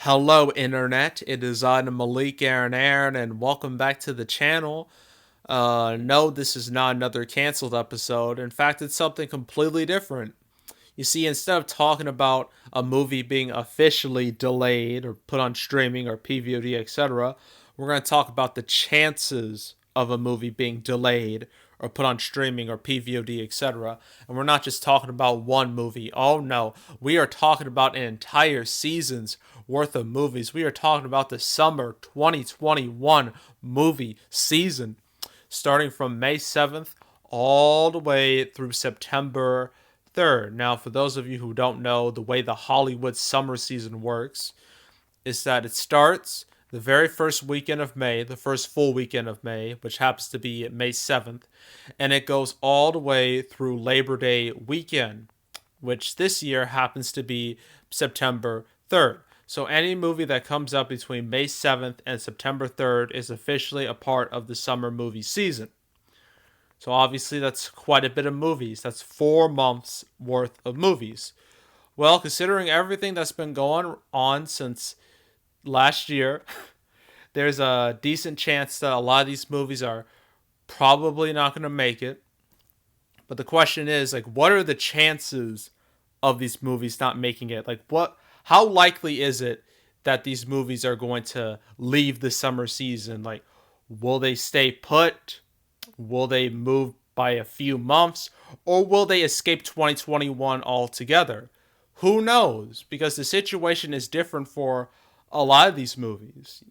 Hello, Internet. It is I, Malik Aaron, and welcome back to the channel. No, this is not another canceled episode. In fact, it's something completely different. You see, instead of talking about a movie being officially delayed or put on streaming or PVOD, etc., we're going to talk about the chances of a movie being delayed or put on streaming or PVOD, etc. And we're not just talking about one movie. Oh no, we are talking about an entire season's worth of movies. We are talking about the summer 2021 movie season, starting from May 7th all the way through September 3rd. Now, for those of you who don't know, the way the Hollywood summer season works is that it starts the very first weekend of May, the first full weekend of May, which happens to be May 7th, and it goes all the way through Labor Day weekend, which this year happens to be September 3rd. So any movie that comes up between May 7th and September 3rd is officially a part of the summer movie season. So obviously that's quite a bit of movies. That's 4 months worth of movies. Well, considering everything that's been going on since last year, there's a decent chance that a lot of these movies are probably not going to make it. But the question is, like, what are the chances of these movies not making it? Like, how likely is it that these movies are going to leave the summer season? Like, will they stay put? Will they move by a few months? Or will they escape 2021 altogether? Who knows? Because the situation is different for a lot of these movies.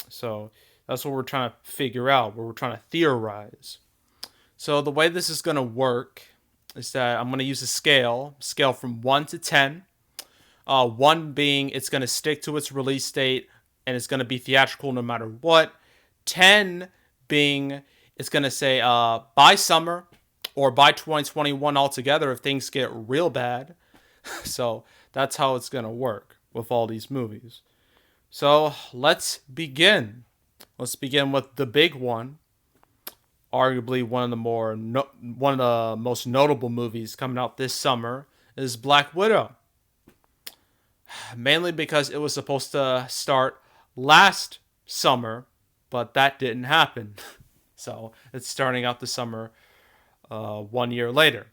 So that's what we're trying to figure out, what we're trying to theorize. So the way this is going to work is that I'm going to use a scale from 1 to 10. 1 being it's going to stick to its release date and it's going to be theatrical no matter what. 10 being it's going to say by summer or by 2021 altogether if things get real bad. So that's how it's going to work with all these movies. So let's begin. Let's begin with the big one. Arguably one of the most notable movies coming out this summer is Black Widow. Mainly because it was supposed to start last summer, but that didn't happen. So it's starting out the summer 1 year later.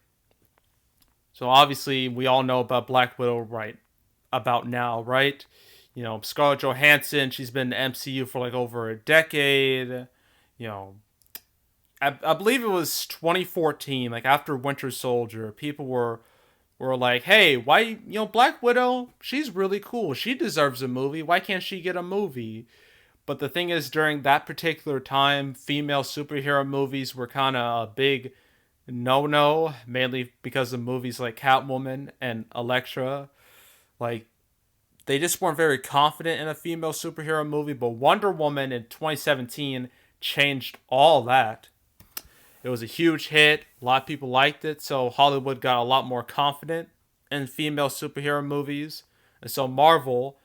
So obviously we all know about Black Widow right about now, right? You know, Scarlett Johansson, she's been in the MCU for like over a decade. You know, I believe it was 2014, like after Winter Soldier, people were like, hey, why, Black Widow, she's really cool. She deserves a movie. Why can't she get a movie? But the thing is, during that particular time, female superhero movies were kind of a big no-no, mainly because of movies like Catwoman and Elektra. Like, they just weren't very confident in a female superhero movie, but Wonder Woman in 2017 changed all that. It was a huge hit. A lot of people liked it, so Hollywood got a lot more confident in female superhero movies. And so Marvel,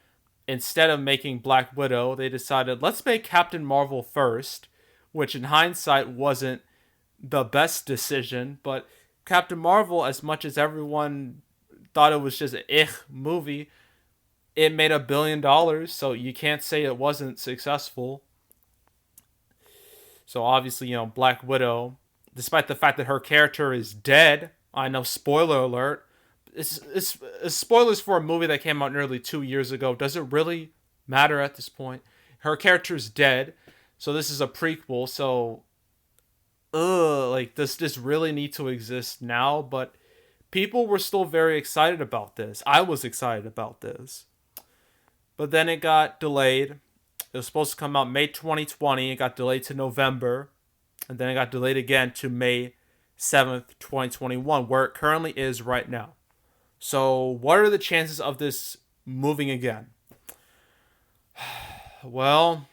instead of making Black Widow, they decided, let's make Captain Marvel first, which in hindsight wasn't the best decision, but Captain Marvel, as much as everyone thought it was just an movie, it made $1 billion, so you can't say it wasn't successful. So obviously, Black Widow, despite the fact that her character is dead, I know, spoiler alert, it's spoilers for a movie that came out nearly 2 years ago. Does it really matter at this point? Her character is dead, so this is a prequel, so like, does this really need to exist now? But people were still very excited about this. I was excited about this. But then it got delayed. It was supposed to come out May 2020. It got delayed to November. And then it got delayed again to May 7th, 2021, where it currently is right now. So what are the chances of this moving again? Well,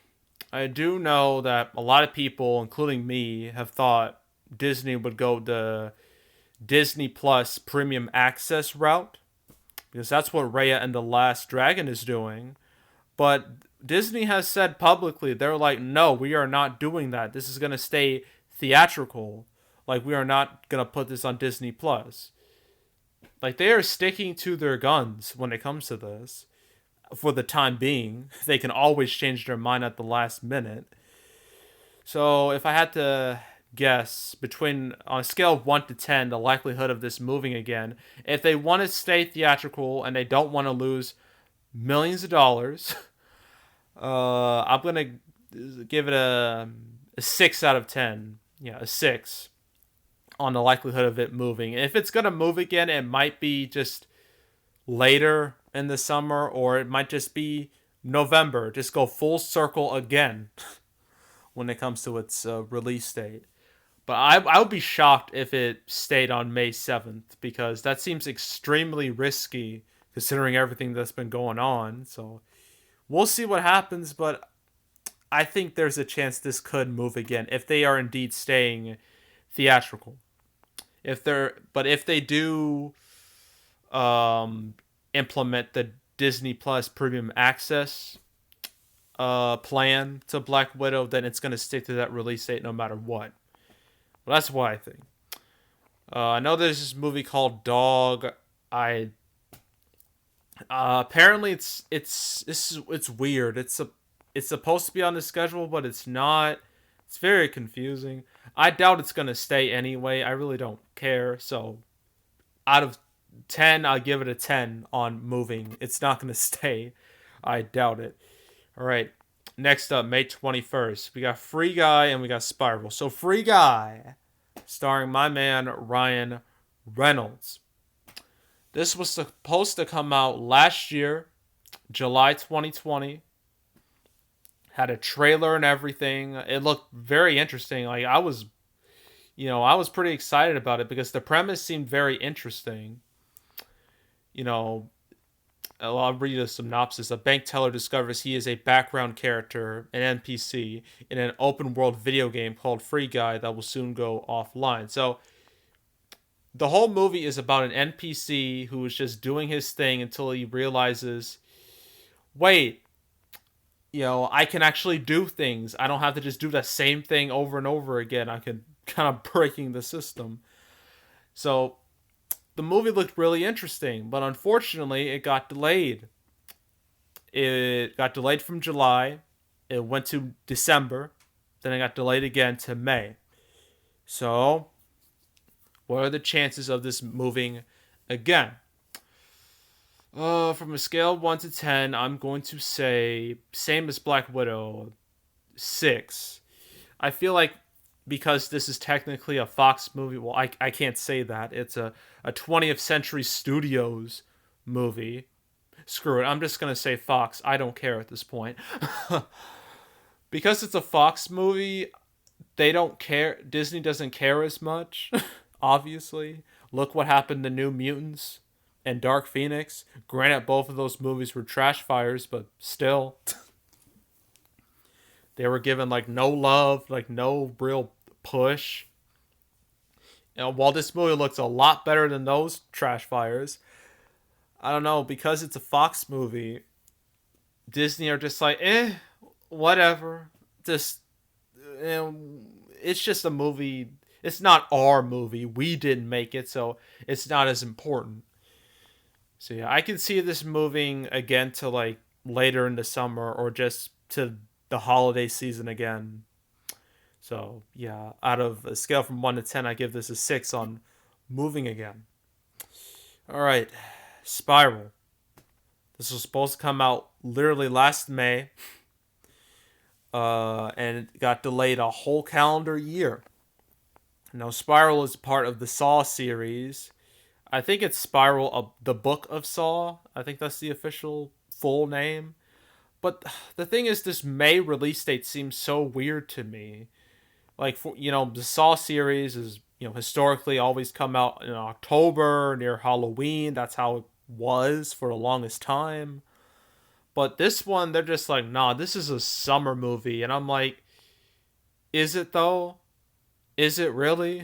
I do know that a lot of people, including me, have thought Disney would go the Disney Plus premium access route, because that's what Reya and the Last Dragon is doing. But Disney has said publicly, they're like, no, we are not doing that. This is going to stay theatrical. Like, we are not going to put this on Disney Plus. Like, they are sticking to their guns when it comes to this. for the time being. They can always change their mind at the last minute. So if I had to guess between on a scale of 1 to 10 the likelihood of this moving again, if they want to stay theatrical and they don't want to lose millions of dollars, I'm gonna give it a 6 out of 10. Yeah, a 6 on the likelihood of it moving. If it's gonna move again, it might be just later in the summer, or it might just be November. Just go full circle again when it comes to its release date. But I would be shocked if it stayed on May 7th, because that seems extremely risky considering everything that's been going on. So we'll see what happens, but I think there's a chance this could move again if they are indeed staying theatrical. If they do implement the Disney Plus Premium Access plan to Black Widow, then it's going to stick to that release date no matter what. Well, that's what I think. I know there's this movie called Dog. I apparently it's weird. It's supposed to be on the schedule, but it's not. It's very confusing. I doubt it's gonna stay anyway. I really don't care. So, out of 10, I'll give it a 10 on moving. It's not gonna stay. I doubt it. All right. Next up, May 21st, we got Free Guy and we got Spiral. So, Free Guy, starring my man Ryan Reynolds. This was supposed to come out last year, July 2020. Had a trailer and everything. It looked very interesting. Like I was pretty excited about it because the premise seemed very interesting. You know, I'll read a synopsis. A bank teller discovers he is a background character, an NPC, in an open world video game called Free Guy that will soon go offline. So the whole movie is about an NPC who is just doing his thing until he realizes, wait, I can actually do things. I don't have to just do the same thing over and over again. I can kind of breaking the system. So the movie looked really interesting, but unfortunately it got delayed. It got delayed from July. It went to December. Then it got delayed again to May. So what are the chances of this moving again? From a scale of 1 to 10, I'm going to say, same as Black Widow, 6. I feel like because this is technically a Fox movie, well, I can't say that. It's a 20th Century Studios movie. Screw it, I'm just going to say Fox. I don't care at this point. Because it's a Fox movie, they don't care. Disney doesn't care as much, obviously. Look what happened to New Mutants and Dark Phoenix. Granted, both of those movies were trash fires, but still. They were given no love, no real push. While this movie looks a lot better than those trash fires, I don't know, because it's a Fox movie, Disney are just whatever. Just, it's just a movie. It's not our movie. We didn't make it, so it's not as important. So yeah, I can see this moving again to later in the summer or just to the holiday season again. So yeah, out of a scale from 1 to 10, I give this a 6 on moving again. All right, Spiral. This was supposed to come out literally last May, and it got delayed a whole calendar year. Now, Spiral is part of the Saw series. I think it's Spiral, the Book of Saw. I think that's the official full name. But the thing is, this May release date seems so weird to me. The Saw series is, historically always come out in October, near Halloween. That's how it was for the longest time. But this one, they're just nah, this is a summer movie. And I'm like, is it though? Is it really?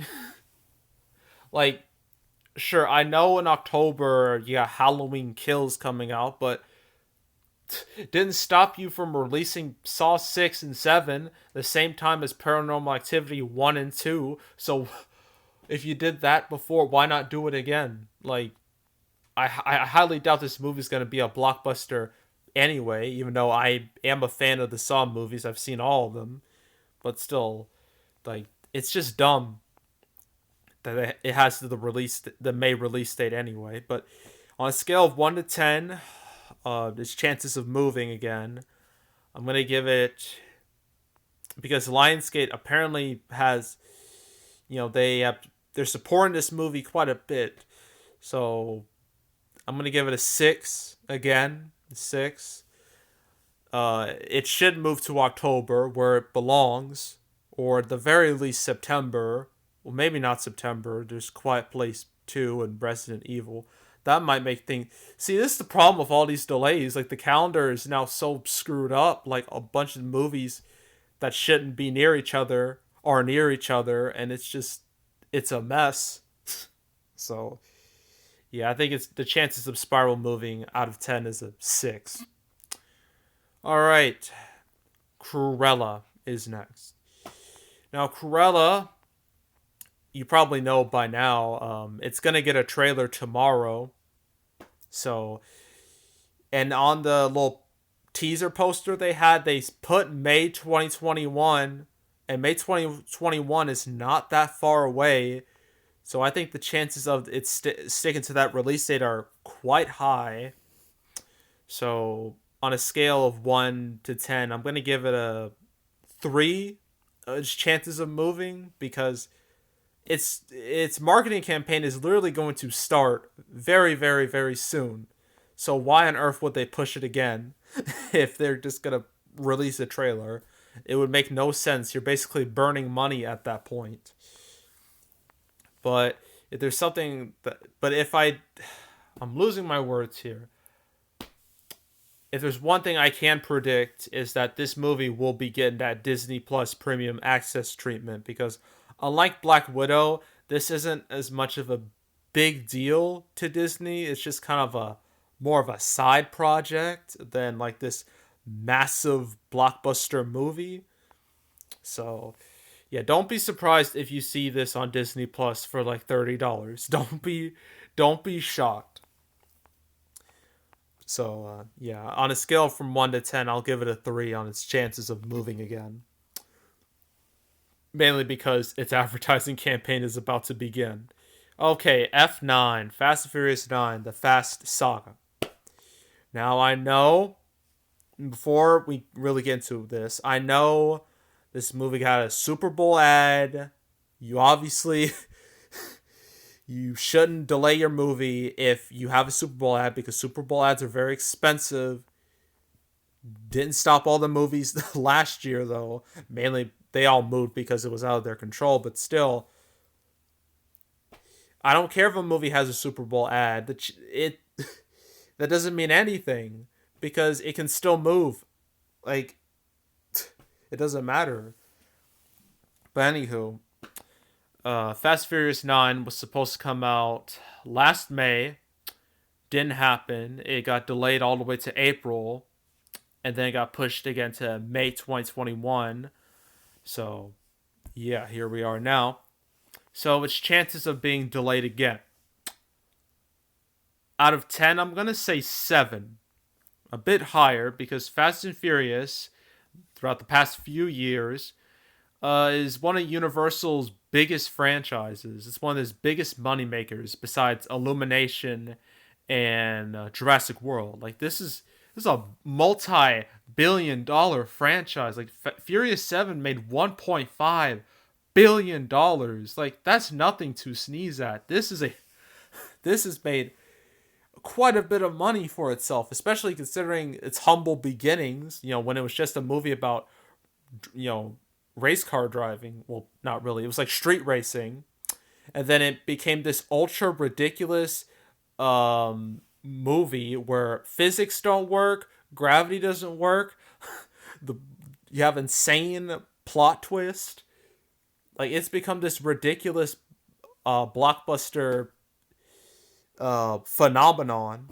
Sure, I know in October you got Halloween Kills coming out, but didn't stop you from releasing Saw 6 and 7 the same time as Paranormal Activity 1 and 2. So if you did that before, why not do it again? I highly doubt this movie is going to be a blockbuster anyway, even though I am a fan of the Saw movies. I've seen all of them, but still, like, it's just dumb that it has the May release date anyway. But on a scale of 1 to 10, its chances of moving again, I'm gonna give it, because Lionsgate apparently has, they're supporting this movie quite a bit, so I'm gonna give it a 6 again. 6. It should move to October where it belongs, or at the very least September. Well, maybe not September. There's Quiet Place 2 and Resident Evil. That might make things. See, this is the problem with all these delays. Like, the calendar is now so screwed up. Like, a bunch of movies that shouldn't be near each other are near each other, and it's a mess. So, yeah, I think it's the chances of Spiral moving out of 10 is a 6. All right, Cruella is next. Now, Cruella, you probably know by now, it's gonna get a trailer tomorrow. So, and on the little teaser poster they put May 2021, and May 2021 is not that far away. So I think the chances of it sticking to that release date are quite high. So on a scale of 1 to 10, I'm going to give it a 3 chances of moving, because its marketing campaign is literally going to start very, very, very soon. So why on earth would they push it again if they're just going to release a trailer? It would make no sense. You're basically burning money at that point. But if there's something that, but if I'm losing my words here. If there's one thing I can predict, is that this movie will be getting that Disney Plus premium access treatment, because unlike Black Widow, this isn't as much of a big deal to Disney. It's just kind of a more of a side project than like this massive blockbuster movie. So, yeah, don't be surprised if you see this on Disney Plus for like $30. Don't be shocked. So, yeah, on a scale from 1 to 10, I'll give it a 3 on its chances of moving again. Mainly because its advertising campaign is about to begin. Okay, F9, Fast and Furious 9, the Fast Saga. Now, I know, before we really get into this, I know this movie got a Super Bowl ad. You obviously you shouldn't delay your movie if you have a Super Bowl ad, because Super Bowl ads are very expensive. Didn't stop all the movies last year, though. Mainly, they all moved because it was out of their control, but still, I don't care if a movie has a Super Bowl ad. That doesn't mean anything, because it can still move. Like, it doesn't matter. But anywho, Fast Furious 9 was supposed to come out last May. Didn't happen. It got delayed all the way to April, and then it got pushed again to May 2021. So, yeah, here we are now. So, its chances of being delayed again. Out of 10, I'm going to say 7. A bit higher, because Fast and Furious, throughout the past few years, is one of Universal's biggest franchises. It's one of his biggest moneymakers besides Illumination and Jurassic World. Like, this is a multi-billion-dollar franchise. Like, Furious 7 made $1.5 billion. Like, that's nothing to sneeze at. This has made quite a bit of money for itself, especially considering its humble beginnings, when it was just a movie about, race car driving. Well, not really. It was like street racing. And then it became this ultra ridiculous movie where physics don't work, gravity doesn't work, you have insane plot twist. Like, it's become this ridiculous blockbuster phenomenon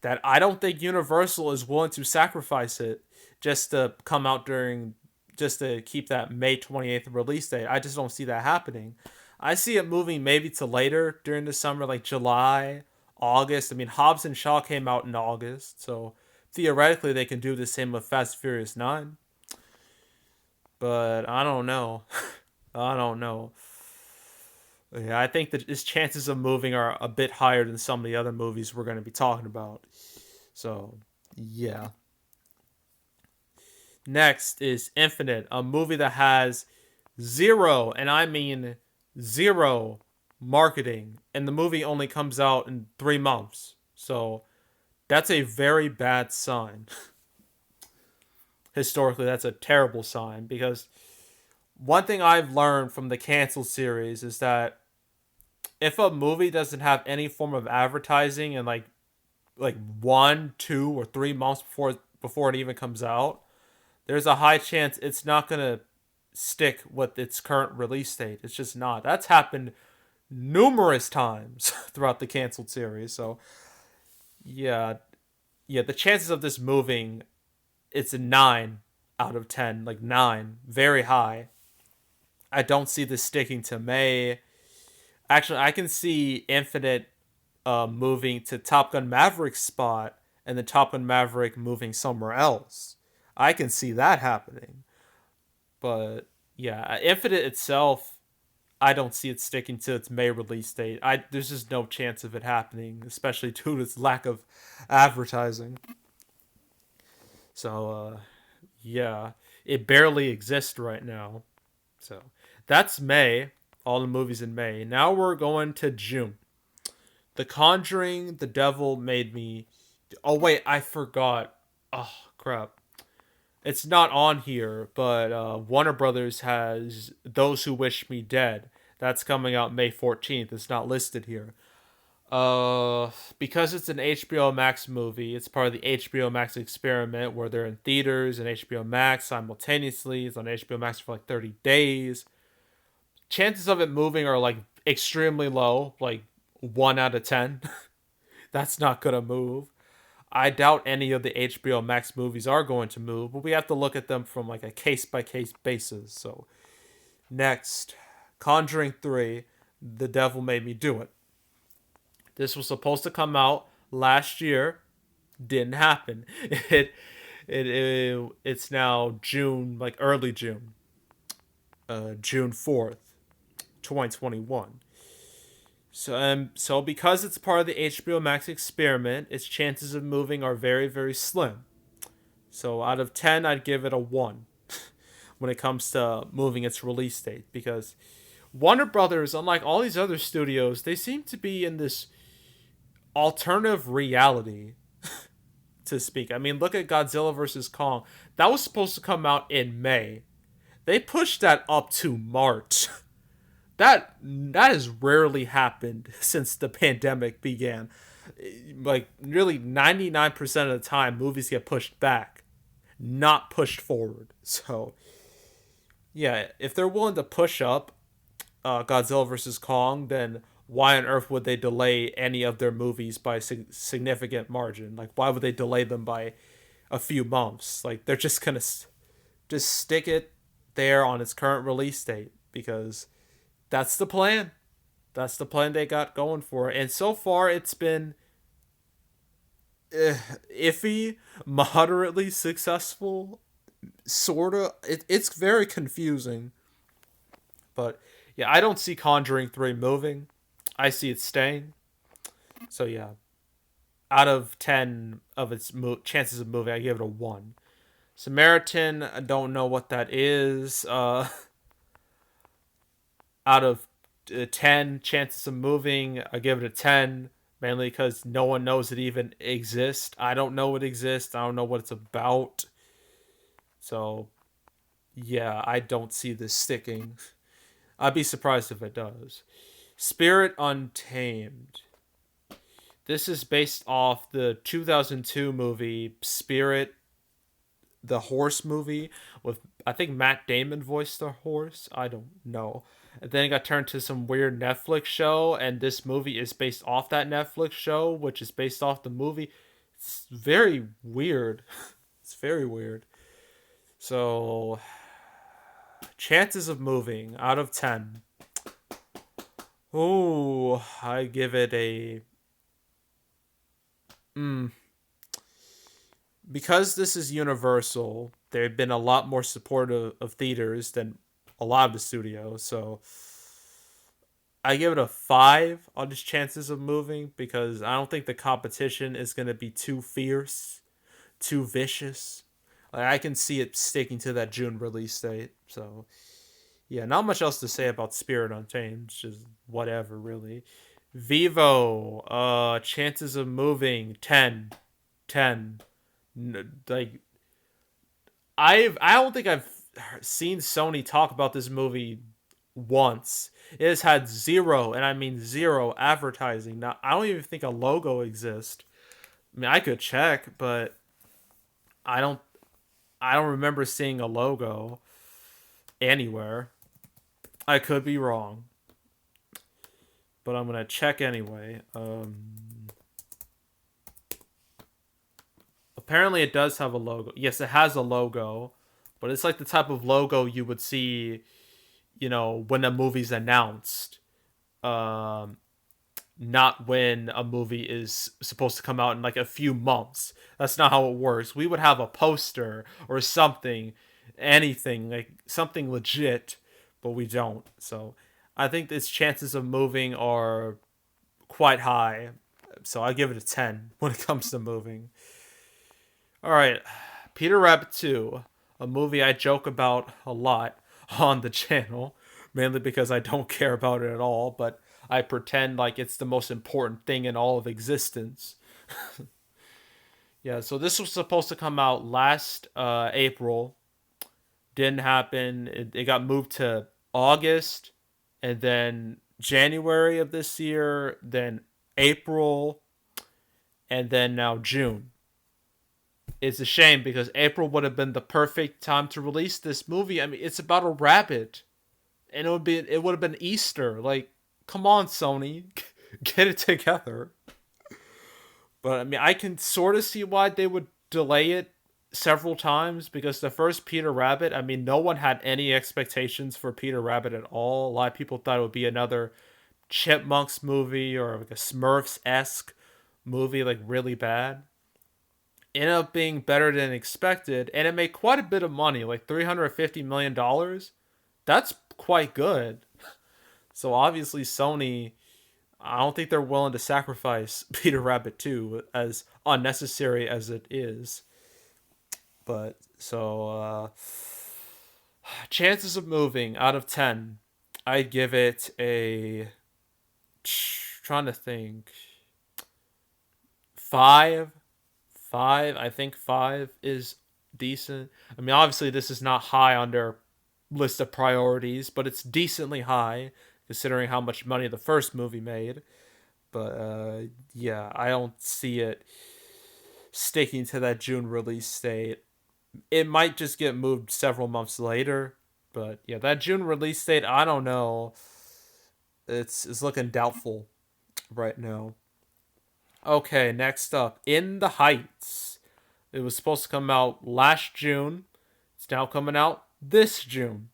that I don't think Universal is willing to sacrifice it just to come out just to keep that May 28th release date. I just don't see that happening. I see it moving maybe to later during the summer, like July, August. I mean, Hobbs and Shaw came out in August, so theoretically they can do the same with Fast and Furious 9. But I don't know. I don't know. Yeah, I think that his chances of moving are a bit higher than some of the other movies we're going to be talking about. So, yeah. Next is Infinite, a movie that has zero, and I mean zero, marketing, and the movie only comes out in 3 months. So, that's a very bad sign. Historically, that's a terrible sign because one thing I've learned from the canceled series is that if a movie doesn't have any form of advertising in like 1, 2, or 3 months before it even comes out, there's a high chance it's not gonna stick with its current release date. It's just not. That's happened numerous times throughout the canceled series. So yeah, yeah, the chances of this moving, it's a 9 out of 10, like 9, very high. I don't see this sticking to May. Actually, I can see Infinite moving to Top Gun Maverick's spot and then Top Gun Maverick moving somewhere else. I can see that happening. But yeah, Infinite itself, I don't see it sticking to its May release date. There's just no chance of it happening, especially due to its lack of advertising. So yeah, it barely exists right now. So that's May. All the movies in May. Now we're going to June. The Conjuring, The Devil Made Me. Oh wait, I forgot. Oh crap. It's not on here, but Warner Brothers has Those Who Wish Me Dead. That's coming out May 14th. It's not listed here. Because it's an HBO Max movie, it's part of the HBO Max experiment where they're in theaters and HBO Max simultaneously. It's on HBO Max for like 30 days. Chances of it moving are like extremely low, like 1 out of 10. That's not gonna move. I doubt any of the HBO Max movies are going to move, but we have to look at them from like a case by case basis. So, next, Conjuring 3, The Devil Made Me Do It. This was supposed to come out last year, didn't happen. It's now June, like early June, June 4th, 2021. So because it's part of the HBO Max experiment, its chances of moving are very, very slim. So out of 10, I'd give it a 1 when it comes to moving its release date. Because Warner Brothers, unlike all these other studios, they seem to be in this alternative reality, to speak. I mean, look at Godzilla vs. Kong. That was supposed to come out in May. They pushed that up to March. That has rarely happened since the pandemic began. Like nearly 99% of the time movies get pushed back, not pushed forward. So yeah, if they're willing to push up Godzilla vs. Kong, then why on earth would they delay any of their movies by significant margin? Like, why would they delay them by a few months? Like, they're just gonna just stick it there on its current release date because that's the plan. That's the plan they got going for it. And so far, it's been iffy, moderately successful, sorta. It's very confusing. But yeah, I don't see Conjuring 3 moving. I see it staying. So yeah, out of 10 of its chances of moving, I give it a 1. Samaritan, I don't know what that is. Out of 10 chances of moving, I give it a 10. Mainly because no one knows it even exists. I don't know it exists. I don't know what it's about. So, yeah, I don't see this sticking. I'd be surprised if it does. Spirit Untamed. This is based off the 2002 movie Spirit, the horse movie, with I think Matt Damon voiced the horse. I don't know. And then it got turned to some weird Netflix show, and this movie is based off that Netflix show, which is based off the movie. It's very weird. It's very weird. So, chances of moving out of 10. Oh, I give it a. because this is Universal, they've been a lot more supportive of theaters than a lot of the studios. So I give it a 5 on its chances of moving because I don't think the competition is going to be too fierce, too vicious. Like, I can see it sticking to that June release date. So yeah, not much else to say about Spirit Untamed. Just whatever, really. Vivo, chances of moving 10, 10. Like, I don't think I've seen Sony talk about this movie once. It has had zero, and I mean zero, advertising. Now, I don't even think a logo exists. I mean, I could check, but I don't. I don't remember seeing a logo anywhere. I could be wrong, but I'm gonna check anyway. Apparently, it does have a logo. Yes, it has a logo, but it's like the type of logo you would see, when a movie's announced. Um, Not when a movie is supposed to come out in like a few months. That's not how it works. We would have a poster or something, anything, like something legit, but we don't. So I think its chances of moving are quite high. So I give it a 10 when it comes to moving. All right, Peter Rabbit 2, a movie I joke about a lot on the channel, mainly because I don't care about it at all, but I pretend like it's the most important thing in all of existence. Yeah, so this was supposed to come out last April. Didn't happen. It got moved to August, and then January of this year, then April, and then now June. It's a shame because April would have been the perfect time to release this movie. I mean, it's about a rabbit, and it would have been Easter. Like, come on, Sony, get it together. But I mean, I can sort of see why they would delay it several times because the first Peter Rabbit, I mean, no one had any expectations for Peter Rabbit at all. A lot of people thought it would be another Chipmunks movie or like a Smurfs esque movie, like really bad. Ended up being better than expected, and it made quite a bit of money, like $350 million. That's quite good. So obviously, Sony, I don't think they're willing to sacrifice Peter Rabbit 2, as unnecessary as it is. But so chances of moving out of 10, I'd give it a trying to think 5. 5. I think 5 is decent. I mean, obviously this is not high on their list of priorities, but it's decently high considering how much money the first movie made. But yeah, I don't see it sticking to that June release date. It might just get moved several months later, but yeah, that June release date, I don't know. It's looking doubtful right now. Okay, next up, In the Heights. It was supposed to come out last June. It's now coming out this June.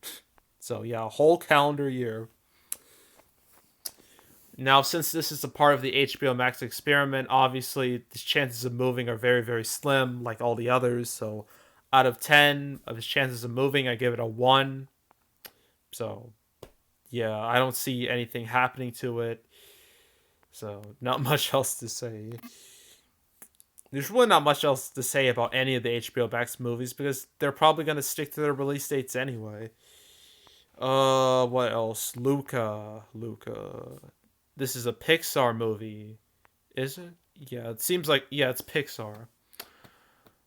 So yeah, a whole calendar year. Now, since this is a part of the HBO Max experiment, obviously the chances of moving are very, very slim, like all the others. So, out of 10 of his chances of moving, I give it a 1. So, yeah, I don't see anything happening to it. So, not much else to say. There's really not much else to say about any of the HBO Max movies because they're probably going to stick to their release dates anyway. What else? Luca. This is a Pixar movie. Is it? Yeah, it seems like, yeah, it's Pixar.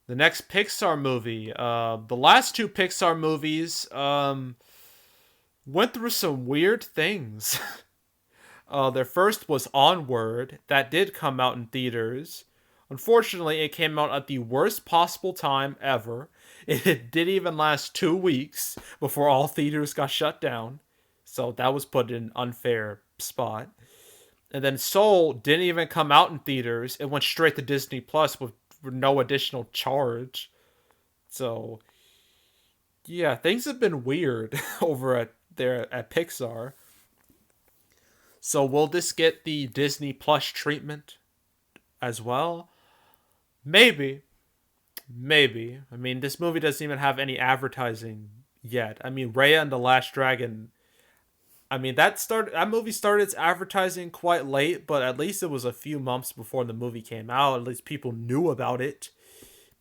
The next Pixar movie. The last two Pixar movies went through some weird things. Their first was Onward. That did come out in theaters. Unfortunately, it came out at the worst possible time ever. It didn't even last 2 weeks before all theaters got shut down. So that was put in an unfair spot. And then Soul didn't even come out in theaters. It went straight to Disney Plus with no additional charge. So yeah, things have been weird over at Pixar. So will this get the Disney Plus treatment as well? Maybe. Maybe. I mean, this movie doesn't even have any advertising yet. I mean, Reya and the Last Dragon. I mean, that movie started its advertising quite late, but at least it was a few months before the movie came out. At least people knew about it.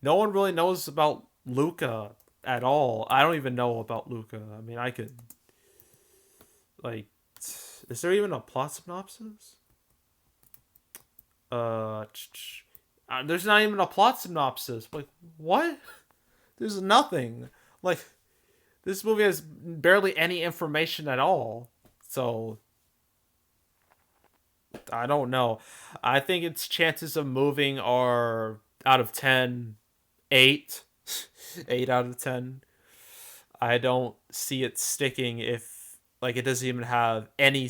No one really knows about Luca at all. I don't even know about Luca. I mean, I could like, is there even a plot synopsis? Uh, there's not even a plot synopsis. Like, what? There's nothing. Like, this movie has barely any information at all. So, I don't know. I think its chances of moving are out of 10, 8. 8 out of 10. I don't see it sticking if, like, it doesn't even have any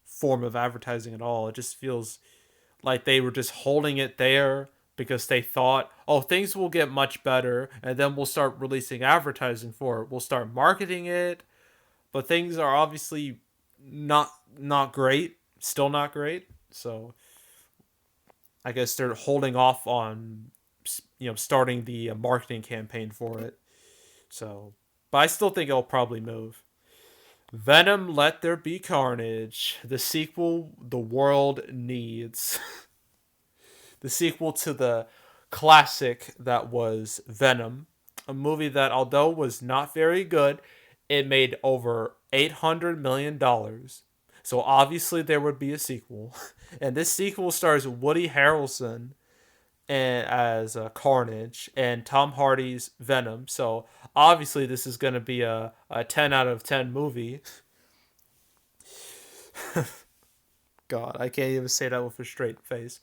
form of advertising at all. It just feels like they were just holding it there because they thought, oh, things will get much better, and then we'll start releasing advertising for it. We'll start marketing it, but things are obviously not great, still not great. So I guess they're holding off on starting the marketing campaign for it. So, but I still think it'll probably move. Venom: Let There Be Carnage, the sequel the world needs. The sequel to the classic that was Venom, a movie that, although was not very good, it made over $800 million. So obviously there would be a sequel, and this sequel stars Woody Harrelson as Carnage and Tom Hardy's Venom. So obviously this is going to be a 10 out of 10 movie. God, I can't even say that with a straight face.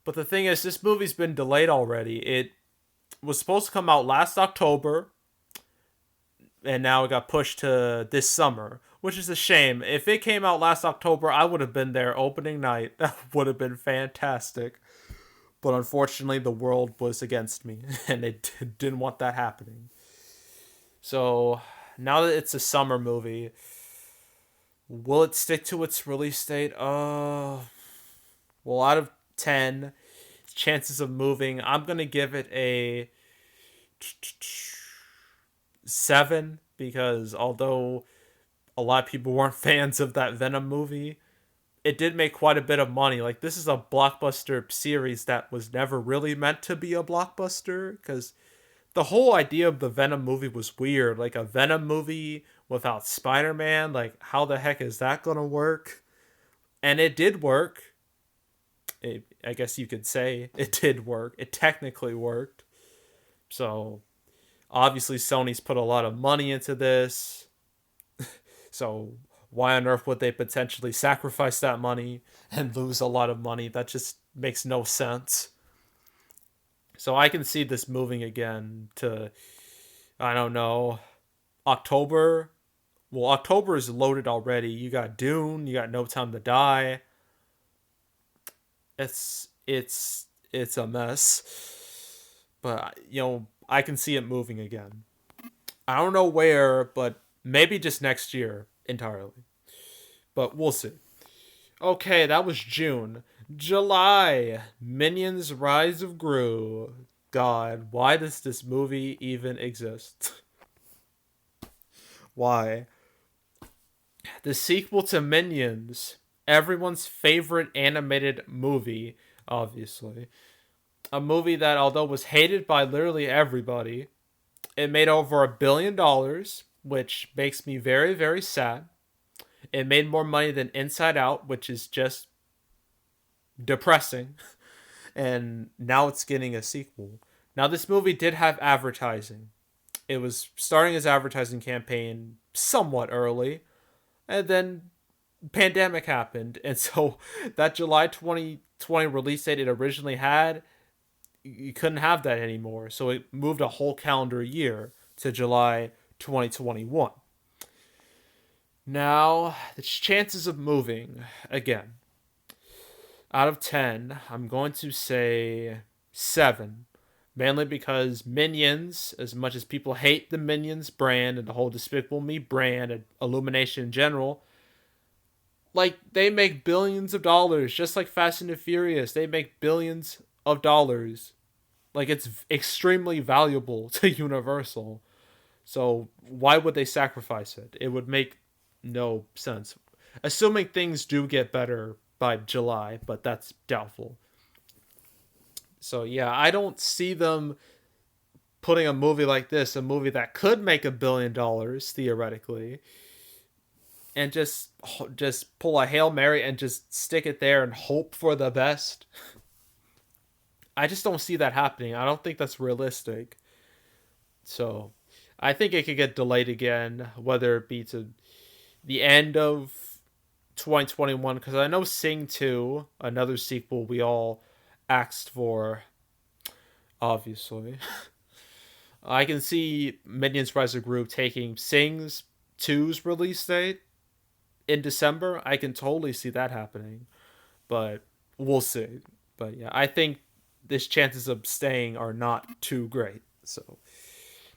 But the thing is, this movie's been delayed already. It was supposed to come out last October, and now it got pushed to this summer, which is a shame. If it came out last October, I would have been there opening night. That would have been fantastic. But unfortunately, the world was against me, and they didn't want that happening. So now that it's a summer movie, will it stick to its release date? Well, out of 10 chances of moving, I'm going to give it a 7, because although a lot of people weren't fans of that Venom movie, it did make quite a bit of money. Like, this is a blockbuster series that was never really meant to be a blockbuster, because the whole idea of the Venom movie was weird. Like, a Venom movie without Spider-Man, like, how the heck is that gonna work? And it did work. I guess you could say it did work. It technically worked. So obviously Sony's put a lot of money into this. So why on earth would they potentially sacrifice that money and lose a lot of money? That just makes no sense. So I can see this moving again to, I don't know, October. Well, October is loaded already. You got Dune, you got No Time to Die. It's a mess. But I can see it moving again. I don't know where, but maybe just next year entirely. But we'll see. Okay, that was June. July. Minions Rise of Gru. God, why does this movie even exist? Why? The sequel to Minions, everyone's favorite animated movie, obviously. A movie that, although was hated by literally everybody, it made over $1 billion, which makes me very, very sad. It made more money than Inside Out, which is just depressing. And now it's getting a sequel. Now, this movie did have advertising. It was starting its advertising campaign somewhat early, and then pandemic happened, and so that July 2020 release date it originally had, you couldn't have that anymore. So it moved a whole calendar year to July 2021. Now, the chances of moving, again, out of 10, I'm going to say 7. Mainly because Minions, as much as people hate the Minions brand and the whole Despicable Me brand and Illumination in general, like, they make billions of dollars, just like Fast and the Furious. They make billions of dollars. Like, it's extremely valuable to Universal. So why would they sacrifice it? It would make no sense. Assuming things do get better by July, but that's doubtful. So yeah, I don't see them putting a movie like this, a movie that could make $1 billion theoretically, and just pull a Hail Mary and just stick it there and hope for the best. I just don't see that happening. I don't think that's realistic. So I think it could get delayed again, whether it be to the end of 2021, because I know Sing 2, another sequel we all asked for, obviously. I can see Minions Rise of Gru taking Sing's 2's release date in December. I can totally see that happening, but we'll see. But yeah, I think this chances of staying are not too great. So,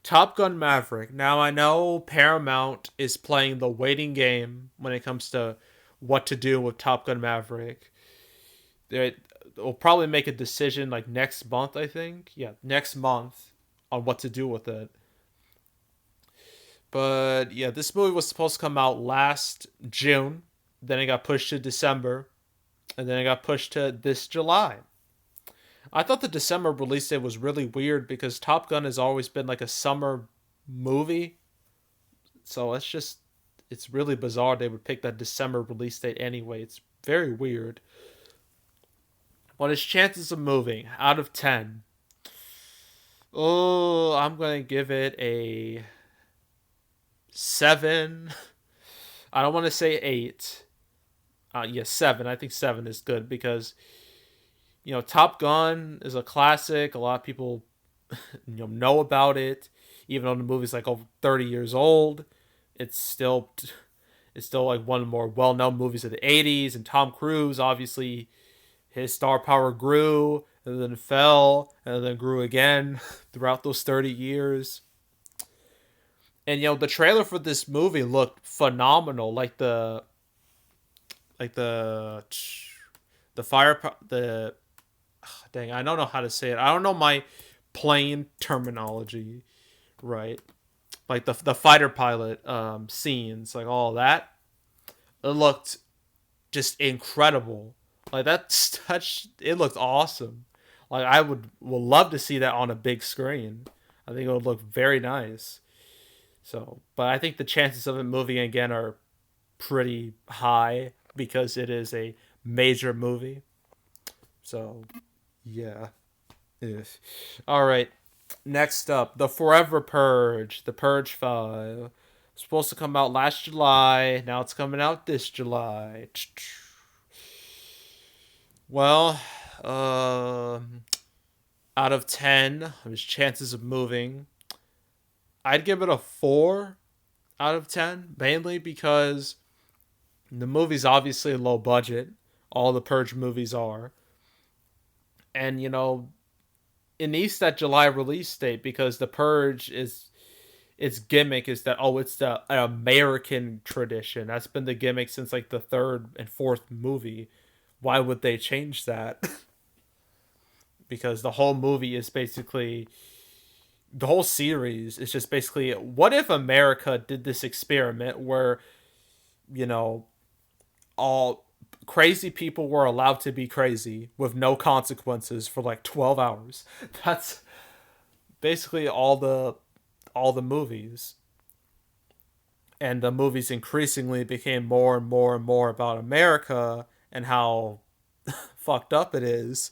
Top Gun Maverick. Now I know Paramount is playing the waiting game when it comes to what to do with Top Gun Maverick. They'll probably make a decision like next month, I think. Yeah, next month on what to do with it. But yeah, this movie was supposed to come out last June. Then it got pushed to December. And then it got pushed to this July. I thought the December release date was really weird because Top Gun has always been like a summer movie. So it's really bizarre they would pick that December release date anyway. It's very weird. But its chances of moving out of 10. Oh, I'm going to give it a 7. I don't want to say 8. Yeah, 7. I think 7 is good because Top Gun is a classic. A lot of people know about it, even though the movie's like over 30 years old. It's still like one of the more well-known movies of the 80s, and Tom Cruise, obviously his star power grew and then fell and then grew again throughout those 30 years. And the trailer for this movie looked phenomenal, like the fire the dang, I don't know how to say it. I don't know my plane terminology, right? Like the fighter pilot scenes, like all that. It looked just incredible. Like that touch, it looked awesome. Like I would love to see that on a big screen. I think it would look very nice. So, but I think the chances of it moving again are pretty high because it is a major movie. So, yeah. Ugh. All right. Next up, The Forever Purge, The Purge 5. Supposed to come out last July. Now it's coming out this July. Well, out of 10, of his chances of moving, I'd give it a 4 out of 10, mainly because the movie's obviously low budget. All the Purge movies are. And, it needs that July release date because The Purge is its gimmick is that it's the an American tradition. That's been the gimmick since like the third and fourth movie. Why would they change that? Because the whole movie is basically the whole series is just basically what if America did this experiment where you know all crazy people were allowed to be crazy with no consequences for like 12 hours. That's basically all the movies. And the movies increasingly became more and more and more about America and how fucked up it is,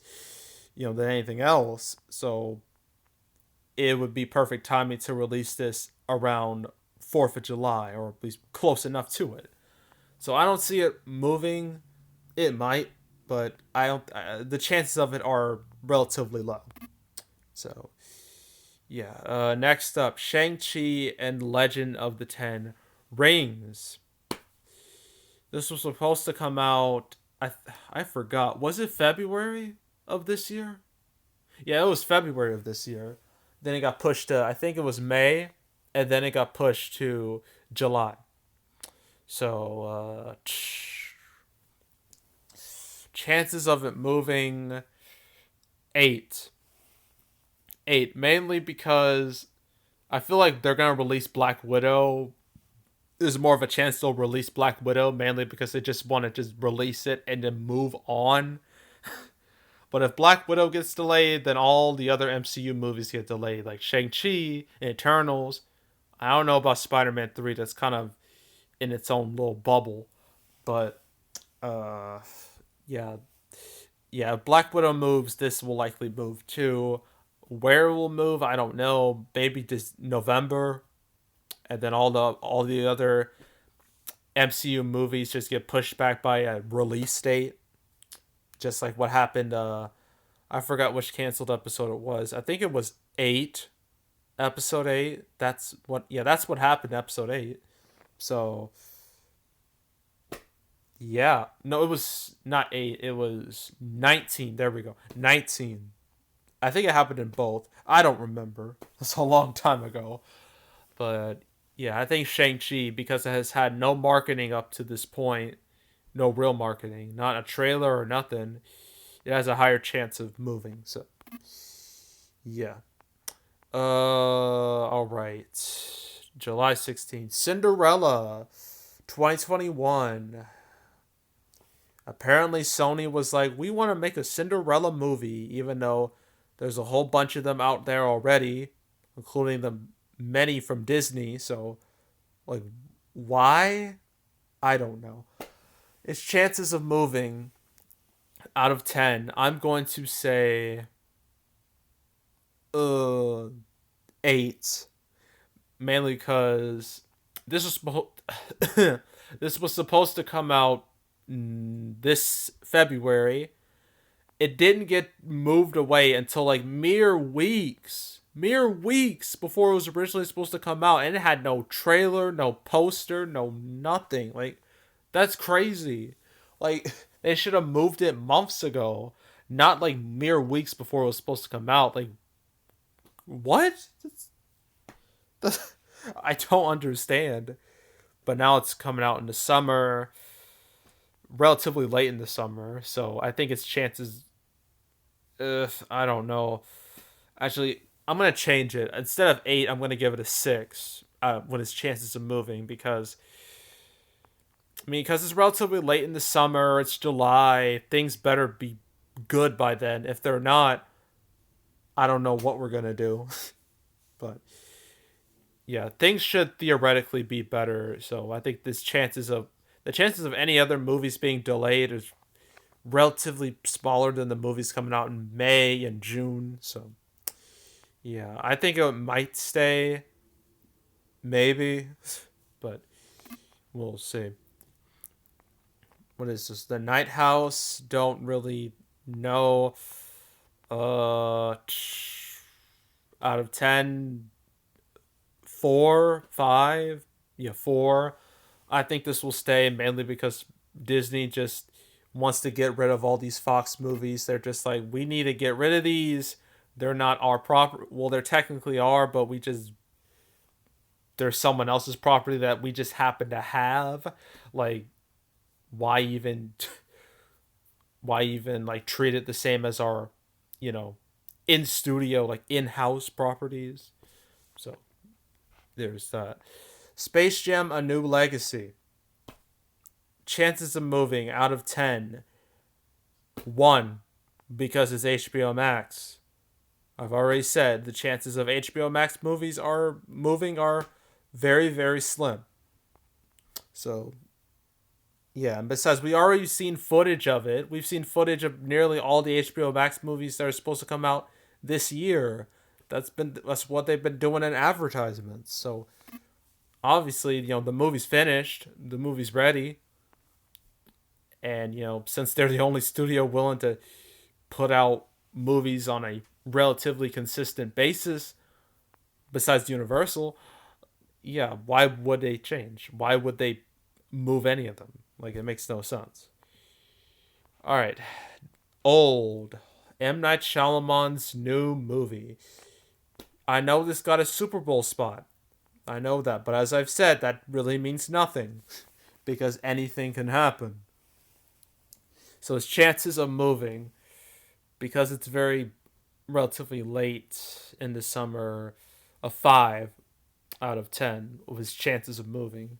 than anything else. So it would be perfect timing to release this around 4th of July, or at least close enough to it. So I don't see it moving. It might, but I don't. The chances of it are relatively low. So yeah. Next up, Shang-Chi and Legend of the Ten Rings. This was supposed to come out. I forgot. Was it February of this year? Yeah, it was February of this year. Then it got pushed to, I think it was May, and then it got pushed to July. So chances of it moving 8. 8, mainly because I feel like they're gonna release Black Widow. There's more of a chance they'll release Black Widow, mainly because they just want to just release it and then move on. But if Black Widow gets delayed, then all the other MCU movies get delayed, like Shang-Chi, Eternals. I don't know about Spider-Man 3. That's kind of in its own little bubble. But, uh, yeah. Yeah, if Black Widow moves, this will likely move too. Where it will move, I don't know. Maybe just November. And then all the other MCU movies just get pushed back by a release date. Just like what happened, I forgot which canceled episode it was. I think it was 8, episode 8. That's what happened to episode 8. So, yeah. No, it was not 8. It was 19. There we go. 19. I think it happened in both. I don't remember. It's a long time ago. But, yeah, I think Shang-Chi, because it has had no marketing up to this point, no real marketing, not a trailer or nothing, it has a higher chance of moving. So, yeah. All right. July 16th. Cinderella 2021. Apparently, Sony was like, we want to make a Cinderella movie, even though there's a whole bunch of them out there already, including the many from Disney. So, like, why? I don't know. Its chances of moving out of 10, I'm going to say uh 8, mainly because this was this was supposed to come out this February. It didn't get moved away until like mere weeks before it was originally supposed to come out, and it had no trailer, no poster, no nothing. Like, that's crazy. Like, they should have moved it months ago, not like mere weeks before it was supposed to come out. Like, what? I don't understand. But now it's coming out in the summer, relatively late in the summer. So I think its chances. I don't know. Actually, I'm gonna change it. Instead of 8, I'm gonna give it a 6. When its chances of moving, because because it's relatively late in the summer. It's July. Things better be good by then. If they're not, I don't know what we're gonna do. But yeah, things should theoretically be better. So I think the chances of any other movies being delayed is relatively smaller than the movies coming out in May and June. So yeah, I think it might stay, maybe, but we'll see. What is this? The Night House? Don't really know. Out of 10, 4, 5, yeah, 4. I think this will stay, mainly because Disney just wants to get rid of all these Fox movies. They're just like, we need to get rid of these. They're not our proper. Well, they technically are, but there's someone else's property that we just happen to have. Like, why even why even like treat it the same as our, you know, in studio, like in-house properties? So there's that. Space Jam: A New Legacy. Chances of moving out of 10. 1, because it's HBO Max. I've already said the chances of HBO Max movies are moving are very, very slim. So, yeah, and besides, we already seen footage of it. We've seen footage of nearly all the HBO Max movies that are supposed to come out this year. That's what they've been doing in advertisements. So, obviously, the movie's finished, the movie's ready. And, since they're the only studio willing to put out movies on a relatively consistent basis, besides Universal, yeah, why would they change? Why would they move any of them? Like, it makes no sense. All right. Old. M. Night Shyamalan's new movie. I know this got a Super Bowl spot. I know that. But as I've said, that really means nothing. Because anything can happen. So its chances of moving, because it's very relatively late in the summer, a 5 out of 10 of his chances of moving.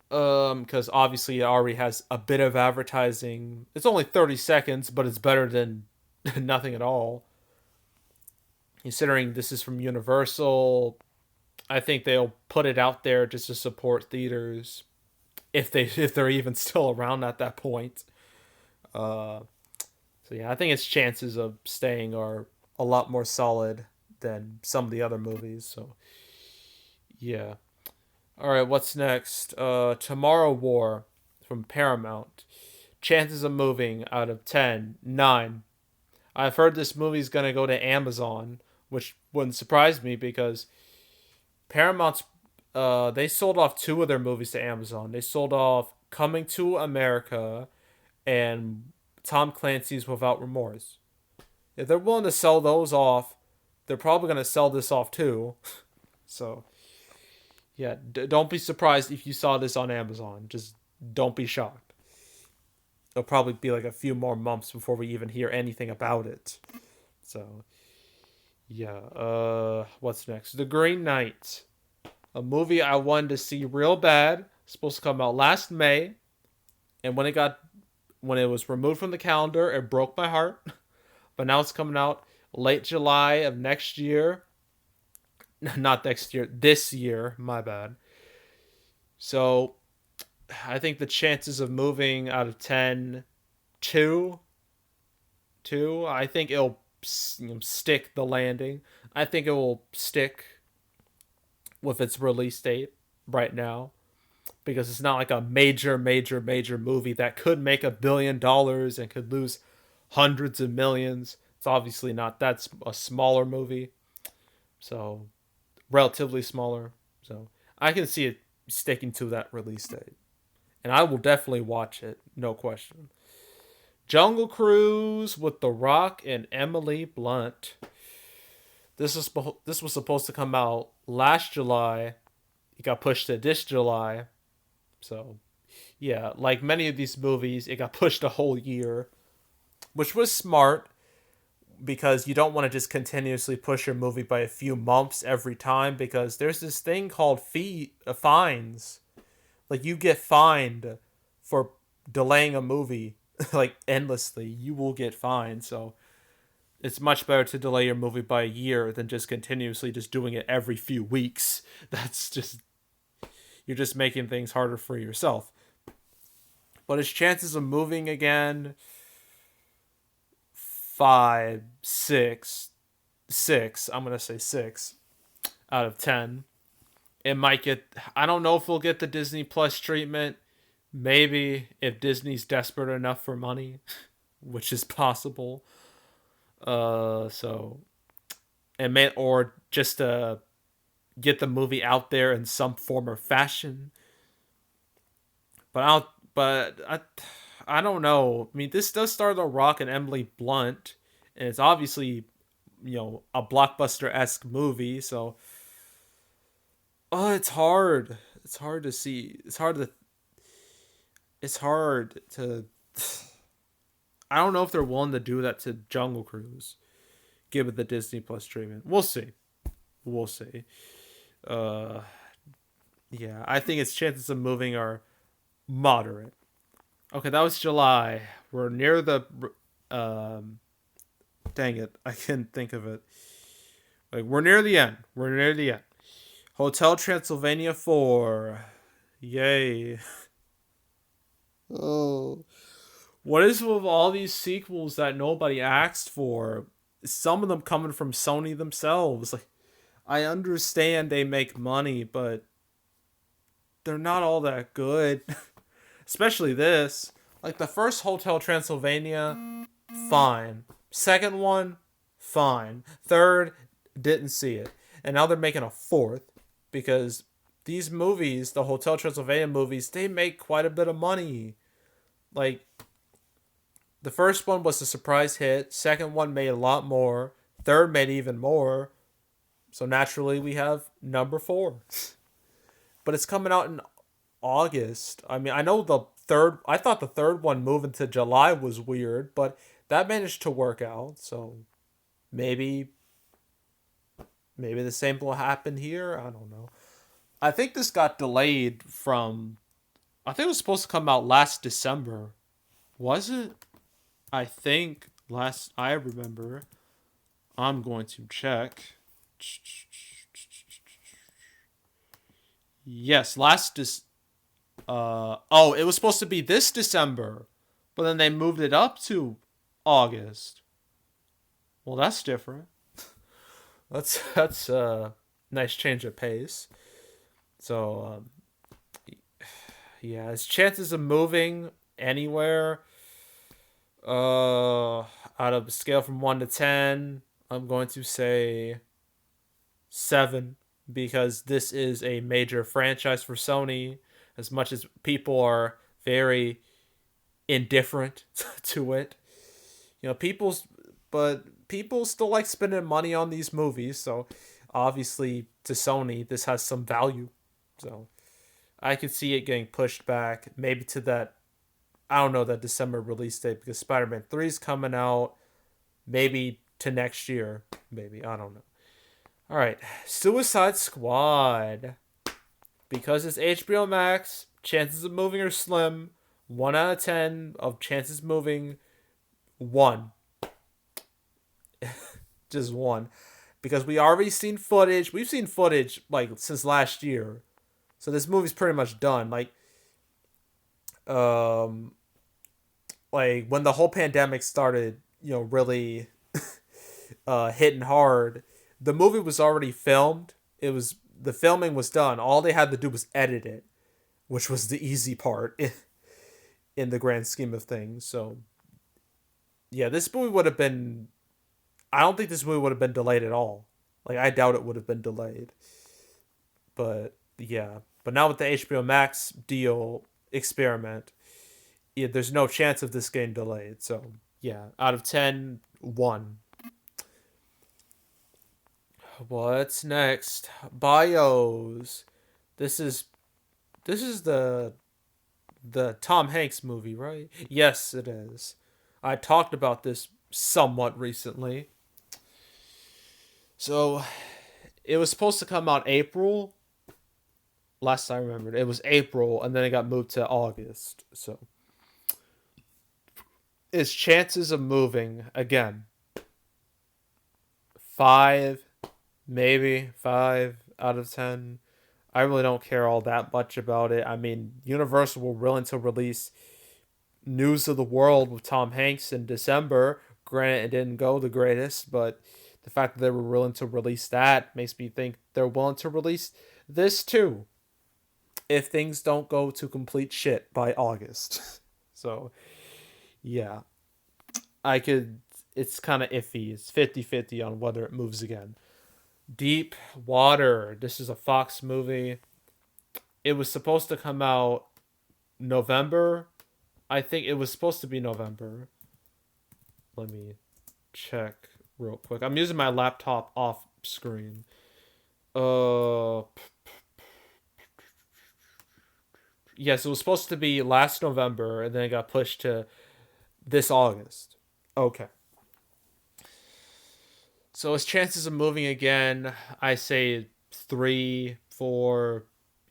Because obviously it already has a bit of advertising. It's only 30 seconds, but it's better than nothing at all. Considering this is from Universal, I think they'll put it out there just to support theaters if they're even still around at that point. Uh, so yeah, I think its chances of staying are a lot more solid than some of the other movies. So yeah. All right, what's next? Tomorrow War from Paramount. Chances of moving out of 10, 9. I've heard this movie's gonna go to Amazon, which wouldn't surprise me because Paramount's they sold off two of their movies to Amazon. They sold off Coming to America and Tom Clancy's Without Remorse. If they're willing to sell those off, they're probably gonna sell this off too. So yeah, don't be surprised if you saw this on Amazon. Just don't be shocked. It'll probably be like a few more months before we even hear anything about it. So yeah, what's next? The Green Knight, a movie I wanted to see real bad. Supposed to come out last May, and when it was removed from the calendar, it broke my heart. But now it's coming out late July of next year. Not next year, this year. My bad. So I think the chances of moving out of 10, 2, 2. I think it'll stick the landing. I think it will stick with its release date right now because it's not like a major movie that could make $1 billion and could lose hundreds of millions. It's obviously not. That's a smaller movie, so relatively smaller. So I can see it sticking to that release date, and I will definitely watch it, no question. Jungle Cruise with The Rock and Emily Blunt. This was supposed to come out last July. It got pushed to this July. So, yeah, like many of these movies, it got pushed a whole year, which was smart because you don't want to just continuously push your movie by a few months every time because there's this thing called fines. Like you get fined for delaying a movie like endlessly. You will get fined. So it's much better to delay your movie by a year than just continuously just doing it every few weeks. That's just you're just making things harder for yourself. But his chances of moving again, 5, 6, 6. I'm gonna say 6 out of 10. It might get. I don't know if we'll get the Disney Plus treatment. Maybe if Disney's desperate enough for money, which is possible. So, and may or just get the movie out there in some form or fashion. But I don't know. I mean, this does star The Rock and Emily Blunt, and it's obviously, a blockbuster esque movie. So, it's hard. It's hard to see. It's hard to. It's hard to. I don't know if they're willing to do that to Jungle Cruise, give it the Disney Plus treatment. We'll see. We'll see. Uh, yeah, I think its chances of moving are moderate. Okay, that was July. We're near the. Um, Dang it, I can't think of it. Like we're near the end. We're near the end. Hotel Transylvania 4. Yay. Oh. What is with all these sequels that nobody asked for? Some of them coming from Sony themselves. Like, I understand they make money, but they're not all that good. Especially this. Like the first Hotel Transylvania, fine. Second one, fine. Third, didn't see it. And now they're making a fourth because these movies, the Hotel Transylvania movies, they make quite a bit of money. Like, the first one was a surprise hit. Second one made a lot more. Third made even more. So naturally, we have number 4. But it's coming out in August. I mean, I know I thought the third one moving to July was weird, but that managed to work out. So, Maybe the same will happen here. I don't know. I think this got delayed from. I think it was supposed to come out last December. Was it? I think last I remember. I'm going to check. Yes, oh, it was supposed to be this December, but then they moved it up to August. Well, that's different. That's a nice change of pace. So, yeah, his chances of moving anywhere, out of a scale from 1 to 10, I'm going to say 7 because this is a major franchise for Sony. As much as people are very indifferent to it, you know, people still like spending money on these movies. So obviously, to Sony, this has some value. So I could see it getting pushed back, maybe to that. I don't know, that December release date because Spider-Man 3 is coming out, maybe to next year, maybe I don't know. All right, Suicide Squad. Because it's HBO Max, chances of moving are slim. 1 out of 10 of chances moving, 1. Just 1. Because we already seen footage. We've seen footage like since last year. So this movie's pretty much done. Like when the whole pandemic started, you know, really hitting hard, the movie was already filmed. The filming was done. All they had to do was edit it, which was the easy part in the grand scheme of things. So, yeah, this movie would have been. I don't think this movie would have been delayed at all. Like, I doubt it would have been delayed. But, yeah. But now with the HBO Max deal experiment, yeah, there's no chance of this getting delayed. So, yeah, out of 10, 1. What's next? Bios. This is the Tom Hanks movie, right? Yes, it is. I talked about this somewhat recently. So, it was supposed to come out April. Last I remembered, it was April, and then it got moved to August. So, its chances of moving again. 5, maybe 5 out of 10. I really don't care all that much about it. I mean, Universal were willing to release News of the World with Tom Hanks in December. Granted, it didn't go the greatest, but the fact that they were willing to release that makes me think they're willing to release this too. If things don't go to complete shit by August. So, yeah. It's kind of iffy. It's 50-50 on whether it moves again. Deep Water. This is a Fox movie. It was supposed to come out November. I think it was supposed to be November. Let me check real quick. I'm using my laptop off screen. Yes, it was supposed to be last November, and then it got pushed to this August. Okay. So his chances of moving again, I say 3, 4.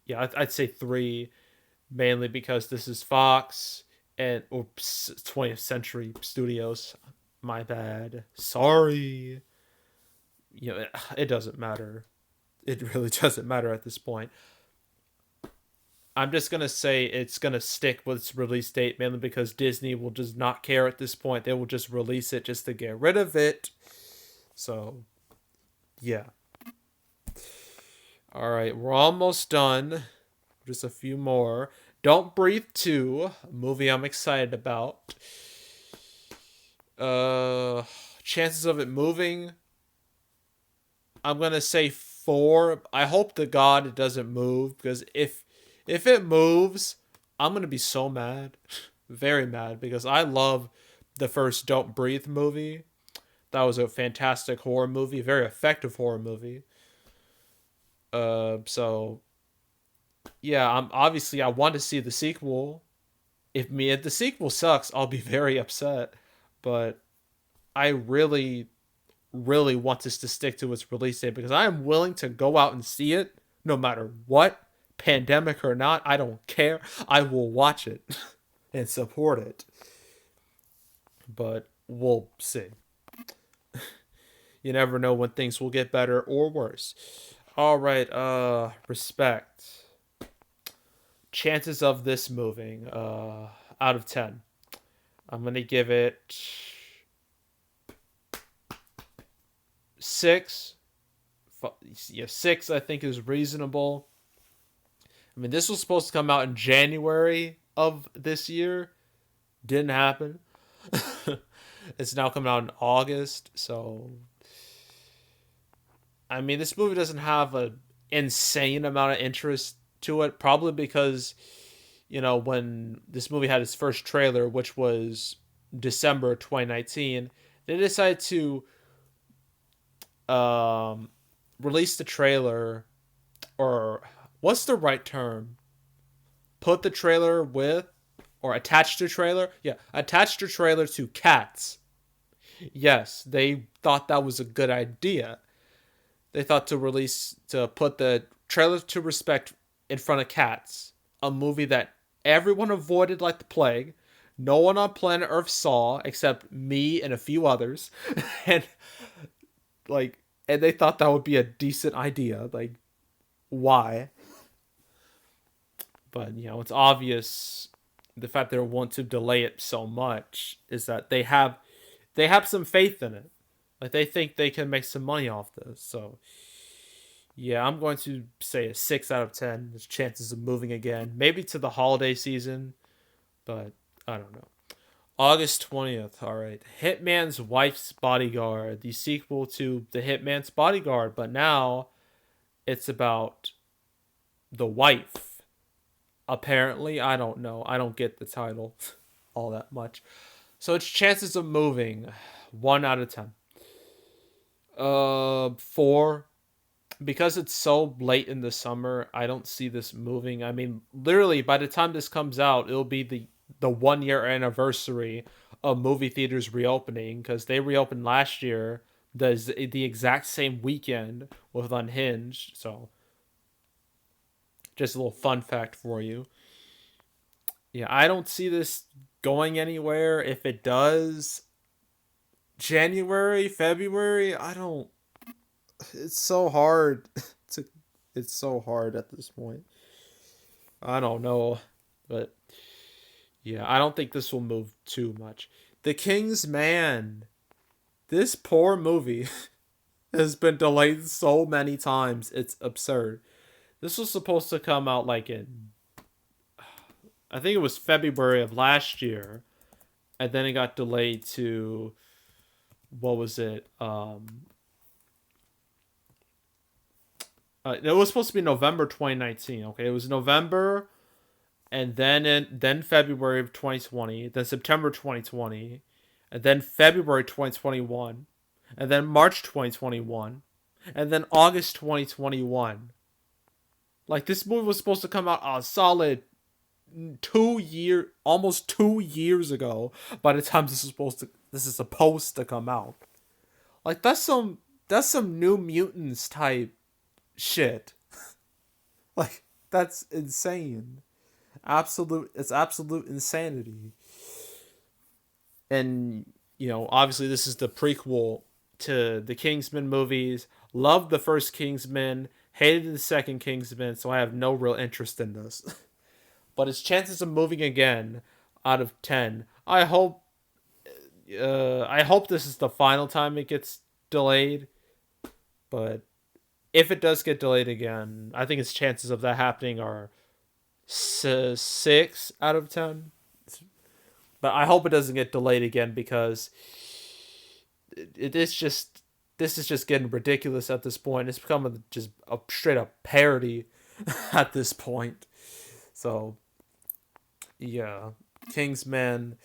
Yeah, I'd say 3, mainly because this is Fox or 20th Century Studios. My bad. Sorry. You know, it doesn't matter. It really doesn't matter at this point. I'm just going to say it's going to stick with its release date, mainly because Disney will just not care at this point. They will just release it just to get rid of it. So, yeah. All right, we're almost done. Just a few more. Don't Breathe 2, a movie I'm excited about. Chances of it moving, I'm going to say 4. I hope to God it doesn't move, because if it moves, I'm going to be so mad. Very mad, because I love the first Don't Breathe movie. That was a fantastic horror movie, very effective horror movie. So yeah, I want to see the sequel. If the sequel sucks, I'll be very upset. But I really, really want this to stick to its release date, because I am willing to go out and see it no matter what, pandemic or not. I don't care. I will watch it and support it. But we'll see. You never know when things will get better or worse. All right, respect. Chances of this moving, out of 10. I'm going to give it 6. Yeah, 6 I think is reasonable. I mean, this was supposed to come out in January of this year. Didn't happen. It's now coming out in August, so I mean, this movie doesn't have an insane amount of interest to it, probably because, when this movie had its first trailer, which was December 2019, they decided to release the trailer, or what's the right term? Put the trailer with, or attach the trailer? Yeah, attach the trailer to cats. Yes, they thought that was a good idea. They thought to put the trailer to respect in front of Cats, a movie that everyone avoided like the plague. No one on planet Earth saw except me and a few others, and and they thought that would be a decent idea. Like, why? But it's obvious the fact they want to delay it so much is that they have some faith in it. Like, they think they can make some money off this. So, yeah, I'm going to say a 6 out of 10. There's chances of moving again. Maybe to the holiday season, but I don't know. August 20th. All right. Hitman's Wife's Bodyguard, the sequel to The Hitman's Bodyguard, but now it's about the wife. Apparently, I don't know. I don't get the title all that much. So its chances of moving, 1 out of 10. 4, because it's so late in the summer. I don't see this moving. I mean, literally, by the time this comes out, it'll be the 1 year anniversary of movie theaters reopening, because they reopened last year, the exact same weekend with Unhinged. So, just a little fun fact for you. Yeah, I don't see this going anywhere. If it does, January, February, I don't. It's so hard to. It's so hard at this point. I don't know, but yeah, I don't think this will move too much. The King's Man. This poor movie has been delayed so many times. It's absurd. This was supposed to come out like in, I think it was February of last year, and then it got delayed to, what was it? It was supposed to be November 2019. Okay, it was November, and then February of 2020, then September 2020, and then February 2021, and then March 2021, and then August 2021. Like, this movie was supposed to come out a solid almost 2 years ago. By the time this is supposed to come out, like, that's some New Mutants type shit. Like, that's insane. It's absolute insanity. And obviously this is the prequel to the Kingsman movies. Loved the first Kingsman, hated the second Kingsman, so I have no real interest in this. But its chances of moving again, out of 10. I hope this is the final time it gets delayed. But if it does get delayed again, I think its chances of that happening are 6 out of 10. But I hope it doesn't get delayed again, because this is just getting ridiculous at this point. It's becoming just a straight up parody at this point. So, yeah, Kingsman.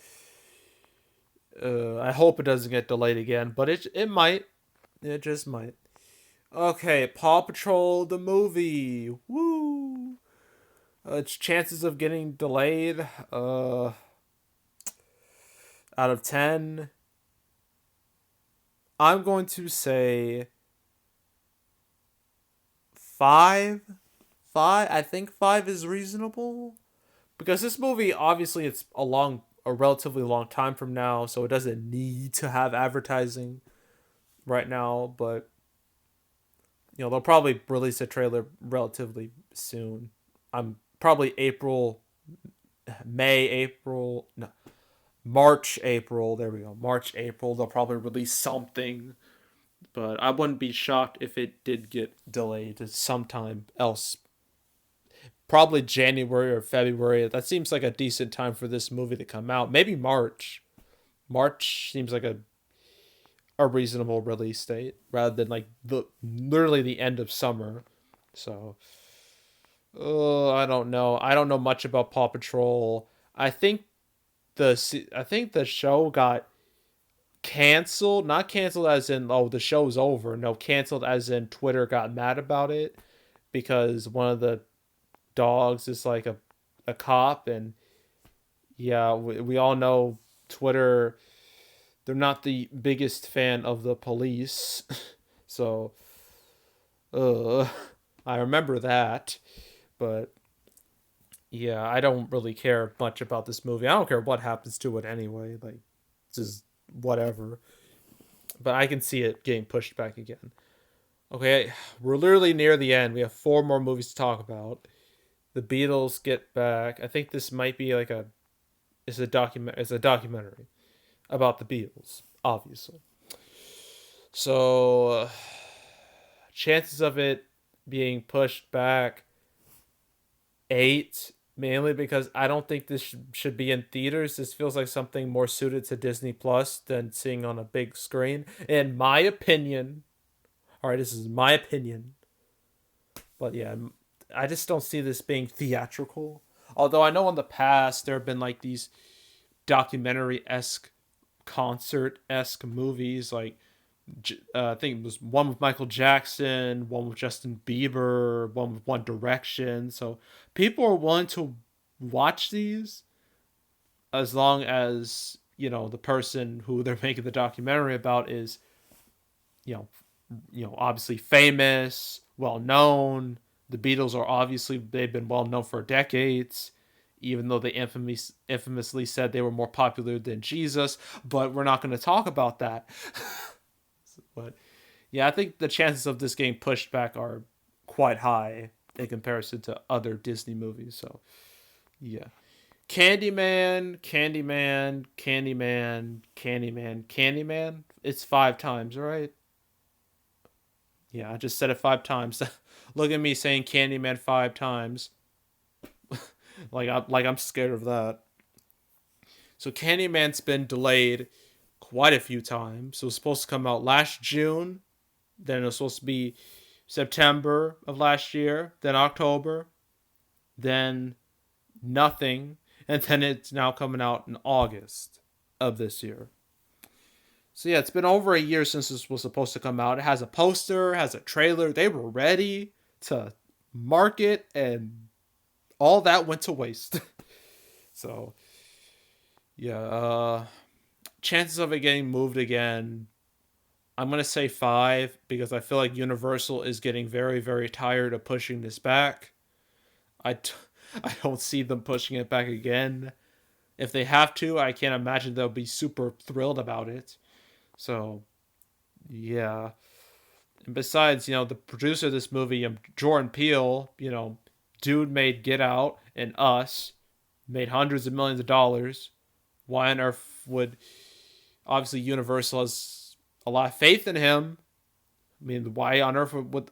I hope it doesn't get delayed again, but it might. It just might. Okay, Paw Patrol the movie. Woo! Its chances of getting delayed, out of 10, I'm going to say five. Five. I think five is reasonable because this movie obviously it's a relatively long time from now, so it doesn't need to have advertising right now. But they'll probably release a trailer relatively soon. I'm probably April, no, March, April. There we go. March, April. They'll probably release something, but I wouldn't be shocked if it did get delayed to sometime else. Probably January or February. That seems like a decent time for this movie to come out. Maybe March. March seems like a reasonable release date rather than like literally the end of summer. So, I don't know. I don't know much about Paw Patrol. I think the show got canceled. Not canceled as in the show's over. No, canceled as in Twitter got mad about it because one of the dogs is like a cop, and yeah, we all know Twitter, they're not the biggest fan of the police. So uh I remember that. But yeah, I don't really care much about this movie. I don't care what happens to it anyway. Like, it's just whatever. But I can see it getting pushed back again. Okay, we're literally near the end. We have four more movies to talk about. The Beatles get back. I think this might be like it's a documentary about the Beatles, obviously. So, chances of it being pushed back, 8, mainly because I don't think this should be in theaters. This feels like something more suited to Disney Plus than seeing on a big screen, in my opinion. All right, this is my opinion, but yeah, I just don't see this being theatrical. Although I know in the past there have been like these documentary esque, concert esque movies, like I think it was one with Michael Jackson, one with Justin Bieber, one with One Direction. So people are willing to watch these as long as the person who they're making the documentary about is you know obviously famous, well known. The Beatles are obviously they've been well known for decades, even though they infamously said they were more popular than Jesus. But we're not going to talk about that. But yeah, I think the chances of this getting pushed back are quite high in comparison to other Disney movies. So yeah, Candyman, Candyman, Candyman, Candyman, Candyman. It's 5 times, right? Yeah, I just said it 5 times. Look at me saying Candyman 5 times. I'm scared of that. So Candyman's been delayed quite a few times. So it was supposed to come out last June. Then it was supposed to be September of last year. Then October. Then nothing. And then it's now coming out in August of this year. So yeah, it's been over a year since this was supposed to come out. It has a poster, has a trailer. They were ready to market, and all that went to waste. So yeah, chances of it getting moved again, I'm gonna say 5 because I feel like Universal is getting very, very tired of pushing this back. I, t- I don't see them pushing it back again. If they have to, I can't imagine they'll be super thrilled about it. So yeah. And besides, the producer of this movie, Jordan Peele, dude made Get Out and Us, made hundreds of millions of dollars. Why on earth would obviously Universal has a lot of faith in him? I mean, why on earth would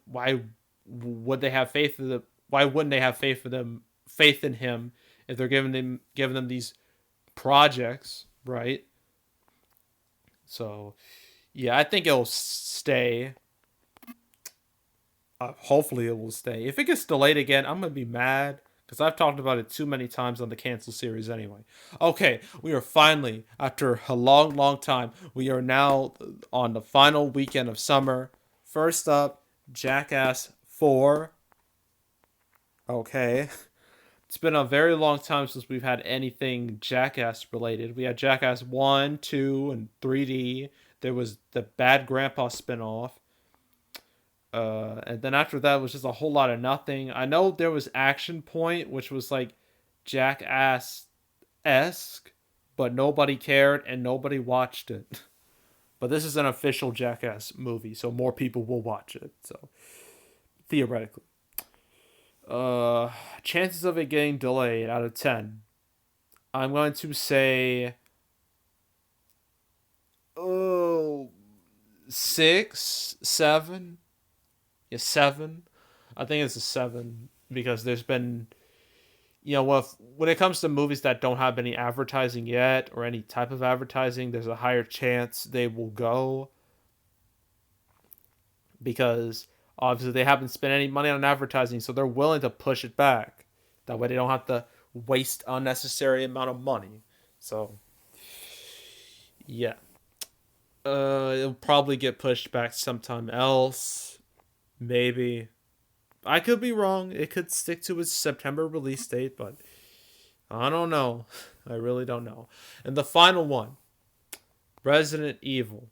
they have faith in the why wouldn't they have faith in him if they're giving them these projects, right? So yeah, I think it'll stay. Hopefully it will stay. If it gets delayed again, I'm gonna be mad because I've talked about it too many times on the cancel series anyway. Okay, we are finally, after a long, long time, we are now on the final weekend of summer. First up, Jackass 4. Okay. It's been a very long time since we've had anything Jackass related. We had Jackass 1, 2, and 3D. There was the Bad Grandpa spinoff. And then after that was just a whole lot of nothing. I know there was Action Point, which was like Jackass esque, but nobody cared and nobody watched it. But this is an official Jackass movie, so more people will watch it. So theoretically, uh, chances of it getting delayed out of 10, I'm going to say, oh, 6, 7. Yeah, 7. I think it's a 7 because there's been, when it comes to movies that don't have any advertising yet or any type of advertising, there's a higher chance they will go because obviously they haven't spent any money on advertising, so they're willing to push it back. That way they don't have to waste unnecessary amount of money. So yeah, it'll probably get pushed back sometime else. Maybe. I could be wrong. It could stick to its September release date, but I don't know. I really don't know. And the final one, Resident Evil,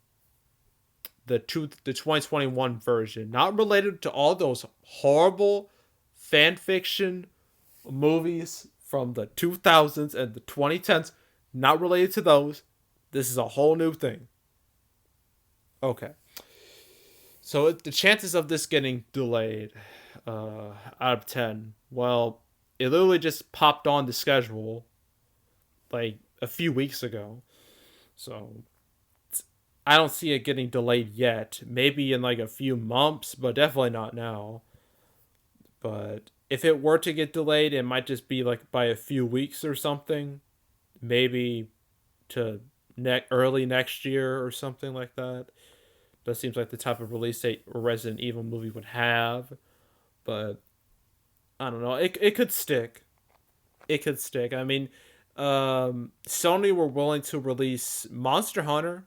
the 2021 version, not related to all those horrible fan fiction movies from the 2000s and the 2010s, not related to those. This is a whole new thing. Okay. So the chances of this getting delayed out of 10, well, it literally just popped on the schedule like a few weeks ago. So I don't see it getting delayed yet. Maybe in like a few months, but definitely not now. But if it were to get delayed, it might just be like by a few weeks or something. Maybe to early next year or something like that. That seems like the type of release date a Resident Evil movie would have. But I don't know. It could stick. It could stick. I mean, Sony were willing to release Monster Hunter,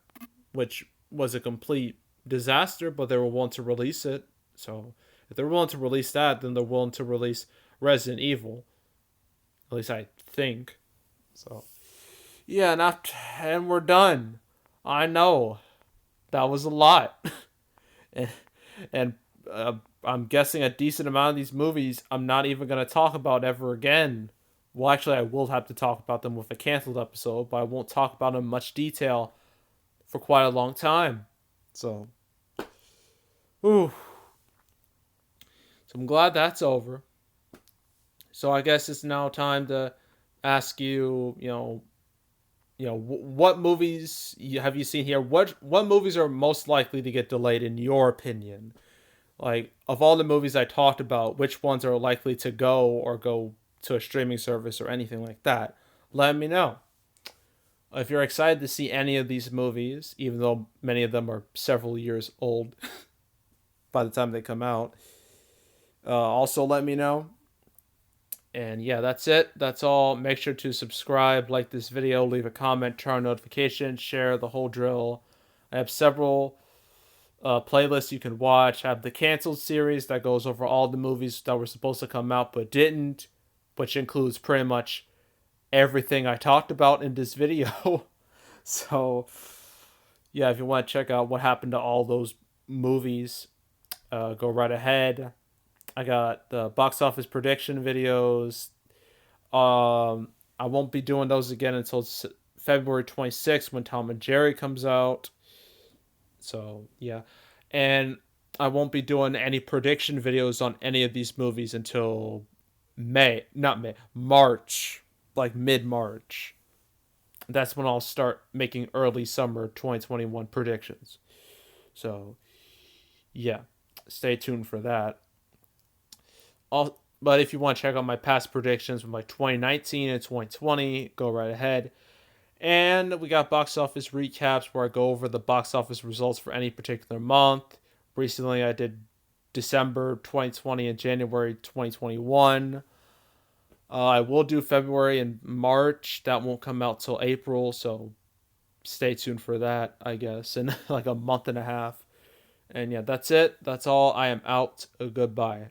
which was a complete disaster, but they were willing to release it. So if they're willing to release that, then they're willing to release Resident Evil. At least I think. So yeah, and we're done. I know that was a lot, and, and I'm guessing a decent amount of these movies I'm not even gonna talk about ever again. Well, actually, I will have to talk about them with a canceled episode, but I won't talk about them in much detail for quite a long time. So, ooh. So I'm glad that's over. So I guess it's now time to ask you, what movies have you seen here? What movies are most likely to get delayed in your opinion? Like of all the movies I talked about, which ones are likely to go to a streaming service or anything like that? Let me know. If you're excited to see any of these movies, even though many of them are several years old by the time they come out, also let me know. And yeah, that's it. That's all. Make sure to subscribe, like this video, leave a comment, turn on notifications, share the whole drill. I have several playlists you can watch. I have the canceled series that goes over all the movies that were supposed to come out but didn't, which includes pretty much everything I talked about in this video. So yeah, if you want to check out what happened to all those movies, go right ahead. I got the box office prediction videos. I won't be doing those again until February 26th when Tom and Jerry comes out. So yeah, and I won't be doing any prediction videos on any of these movies until March, like mid-March. That's when I'll start making early summer 2021 predictions. So yeah, stay tuned for that. But if you want to check out my past predictions from like 2019 and 2020, go right ahead. And we got box office recaps where I go over the box office results for any particular month. Recently, I did December 2020 and January 2021. I will do February and March. That won't come out till April, so stay tuned for that, I guess, in like a month and a half. And yeah, that's it. That's all. I am out. Goodbye.